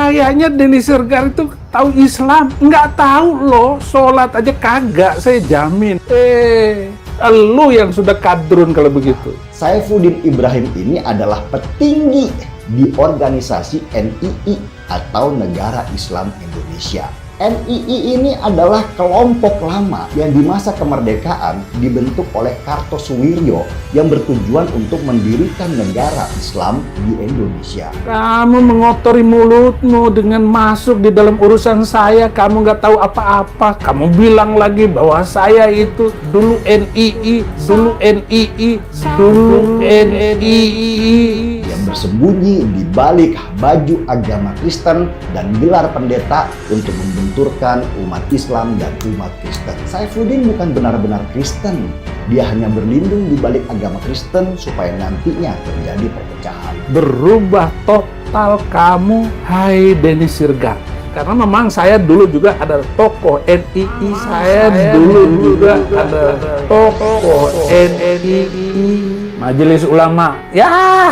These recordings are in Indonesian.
Kayaknya Denny Sirgar itu tahu Islam, nggak tahu loh, sholat aja kagak, saya jamin. Lu yang sudah kadrun kalau begitu. Saifuddin Ibrahim ini adalah petinggi di organisasi NII atau Negara Islam Indonesia. NII ini adalah kelompok lama yang di masa kemerdekaan dibentuk oleh Kartosuwiryo yang bertujuan untuk mendirikan negara Islam di Indonesia. Kamu mengotori mulutmu dengan masuk di dalam urusan saya, kamu nggak tahu apa-apa. Kamu bilang lagi bahwa saya itu dulu NII, dulu NII, dulu NII. Yang bersembunyi di balik baju agama Kristen dan gelar pendeta untuk membenturkan umat Islam dan umat Kristen. Saifuddin bukan benar-benar Kristen. Dia hanya berlindung di balik agama Kristen supaya nantinya terjadi perpecahan. Berubah total kamu, hai Denny Sirgar. Karena memang saya dulu juga ada tokoh NII, saya dulu juga ada tokoh NII. Majelis Ulama, ya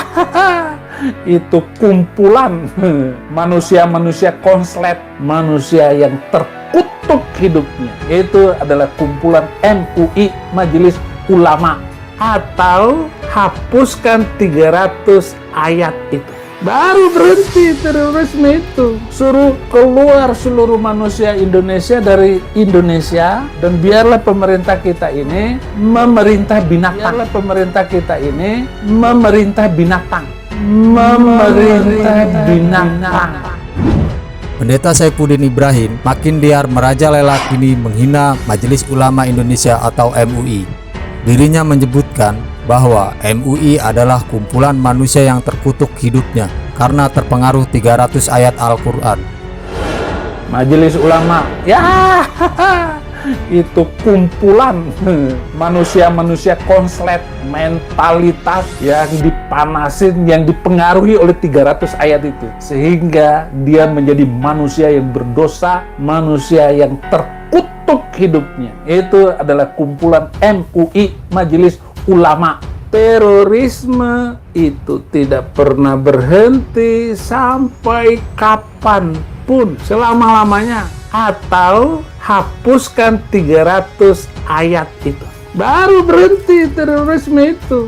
itu kumpulan manusia-manusia konslet, manusia yang terkutuk hidupnya. Itu adalah kumpulan MUI, Majelis Ulama. Atau hapuskan 300 ayat itu. Baru berhenti terorisme itu. Suruh keluar seluruh manusia Indonesia dari Indonesia. Dan biarlah pemerintah kita ini memerintah binatang. Biarlah pemerintah kita ini memerintah binatang. Memerintah binatang. Pendeta Saifuddin Ibrahim makin liar merajalela kini menghina Majelis Ulama Indonesia atau MUI. Dirinya menyebutkan bahwa MUI adalah kumpulan manusia yang terkutuk hidupnya karena terpengaruh 300 ayat Al-Quran. Majelis Ulama, ya itu kumpulan manusia-manusia konslet, mentalitas yang dipanasin, yang dipengaruhi oleh 300 ayat itu. Sehingga dia menjadi manusia yang berdosa, manusia yang terkutuk hidupnya. Itu adalah kumpulan MUI, Majelis Ulama. Terorisme itu tidak pernah berhenti sampai kapanpun, selama-lamanya. Atau hapuskan 300 ayat itu. Baru berhenti terorisme itu.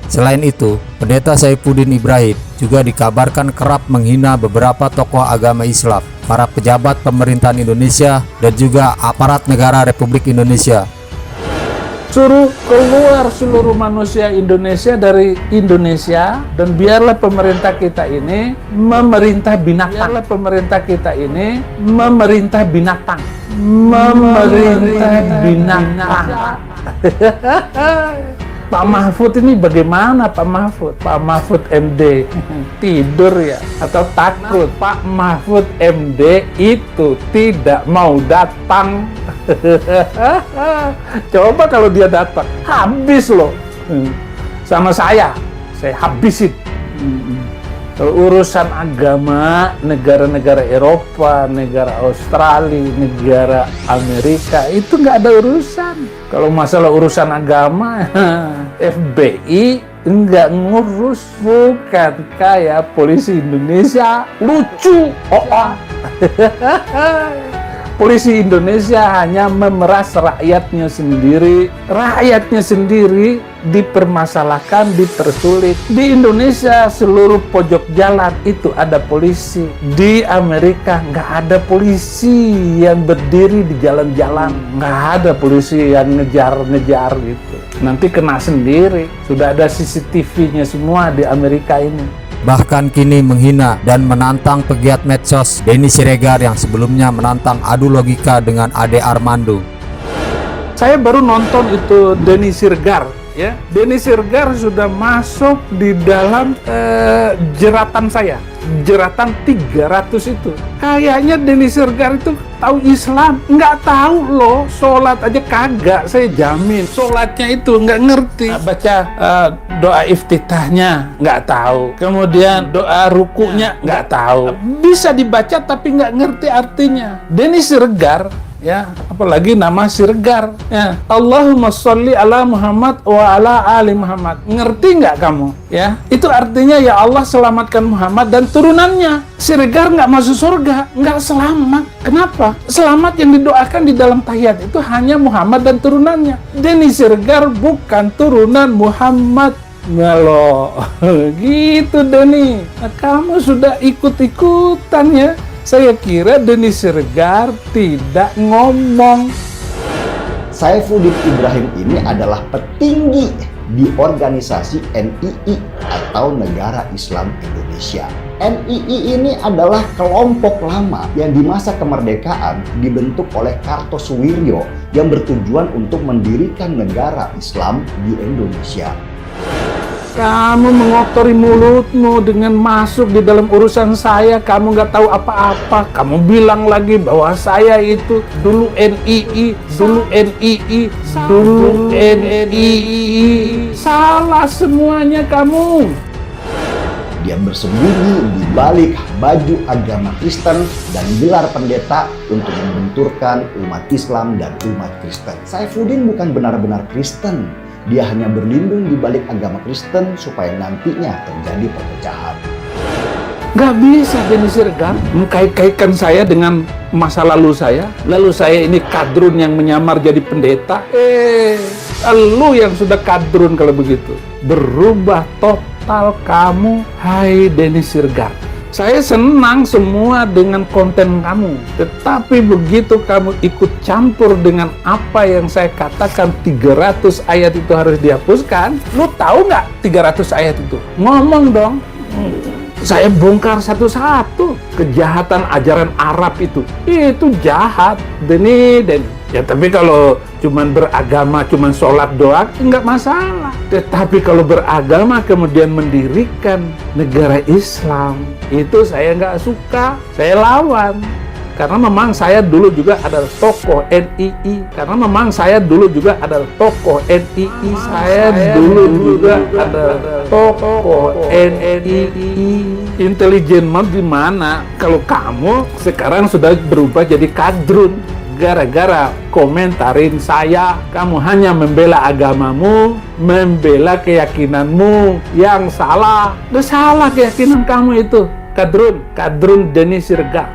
Selain itu, Pendeta Saifuddin Ibrahim juga dikabarkan kerap menghina beberapa tokoh agama Islam, para pejabat pemerintahan Indonesia, dan juga aparat negara Republik Indonesia. Suruh keluar seluruh manusia Indonesia dari Indonesia. Dan biarlah pemerintah kita ini memerintah binatang. Biarlah pemerintah kita ini memerintah binatang. Memerintah binatang. Pak Mahfud ini bagaimana Pak Mahfud? Pak Mahfud MD tidur ya? Atau takut? Pak Mahfud MD itu tidak mau datang. Coba kalau dia datang, habis loh. Sama saya habisin. Kalau urusan agama, negara-negara Eropa, negara Australia, negara Amerika, itu nggak ada urusan. Kalau masalah urusan agama, FBI nggak ngurus. Bukan kayak polisi Indonesia, lucu. Polisi Indonesia hanya memeras rakyatnya sendiri. Rakyatnya sendiri dipermasalahkan, dipersulit. Di Indonesia seluruh pojok jalan itu ada polisi. Di Amerika nggak ada polisi yang berdiri di jalan-jalan. Nggak ada polisi yang ngejar-ngejar gitu. Nanti kena sendiri. Sudah ada CCTV-nya semua di Amerika ini. Bahkan kini menghina dan menantang pegiat medsos Denny Sirgar yang sebelumnya menantang adu logika dengan Ade Armando. Saya baru nonton itu Denny Sirgar, ya. Denny Sirgar sudah masuk di dalam jeratan saya. Jeratan 300 itu. Kayaknya Denny Sirgar itu tahu Islam, nggak tahu loh, sholat aja kagak, saya jamin. Sholatnya itu nggak ngerti. Baca doa iftitahnya nggak tahu. Kemudian doa rukunya nggak tahu. Bisa dibaca tapi nggak ngerti artinya. Denny Sirgar ya, apalagi nama Siregar, ya. Allahumma sholli ala Muhammad wa ala ali Muhammad. Ngerti nggak kamu? Ya, itu artinya ya Allah selamatkan Muhammad dan turunannya. Siregar nggak masuk surga, nggak selamat. Kenapa? Selamat yang didoakan di dalam tahiyat itu hanya Muhammad dan turunannya. Denny Siregar bukan turunan Muhammad. Ngelo, gitu Denny. Nah, kamu sudah ikut-ikutan ya. Saya kira Denny Siregar tidak ngomong. Saifuddin Ibrahim ini adalah petinggi di organisasi NII atau Negara Islam Indonesia. NII ini adalah kelompok lama yang di masa kemerdekaan dibentuk oleh Kartosuwiryo yang bertujuan untuk mendirikan negara Islam di Indonesia. Kamu mengotori mulutmu dengan masuk di dalam urusan saya. Kamu nggak tahu apa-apa. Kamu bilang lagi bahwa saya itu dulu NII, dulu NII, dulu NII. Salah semuanya kamu. Dia bersembunyi di balik baju agama Kristen dan gelar pendeta untuk membenturkan umat Islam dan umat Kristen. Saifuddin bukan benar-benar Kristen. Dia hanya berlindung di balik agama Kristen supaya nantinya terjadi perpecahan. Gak bisa Denny Siregar mengkait-kaitkan saya dengan masa lalu saya. Lalu saya ini kadrun yang menyamar jadi pendeta. Lu yang sudah kadrun kalau begitu. Berubah total kamu, hai Denny Siregar. Saya senang semua dengan konten kamu. Tetapi begitu kamu ikut campur dengan apa yang saya katakan 300 ayat itu harus dihapuskan. Lu tahu nggak 300 ayat itu? Ngomong dong. Saya bongkar satu-satu. Kejahatan ajaran Arab itu jahat, Denny. Ya tapi kalau cuman beragama, cuman sholat doang, nggak masalah. Tetapi kalau beragama kemudian mendirikan negara Islam, itu saya nggak suka, saya lawan. Karena memang saya dulu juga adalah tokoh NII. Karena memang saya dulu juga adalah tokoh NII. Saya dulu juga adalah tokoh NII. Intelijen mau di mana? Kalau kamu sekarang sudah berubah jadi kadrun. Gara-gara komentarin saya, kamu hanya membela agamamu, membela keyakinanmu yang salah. Udah salah keyakinan kamu itu. Kadrun Denny Siregar.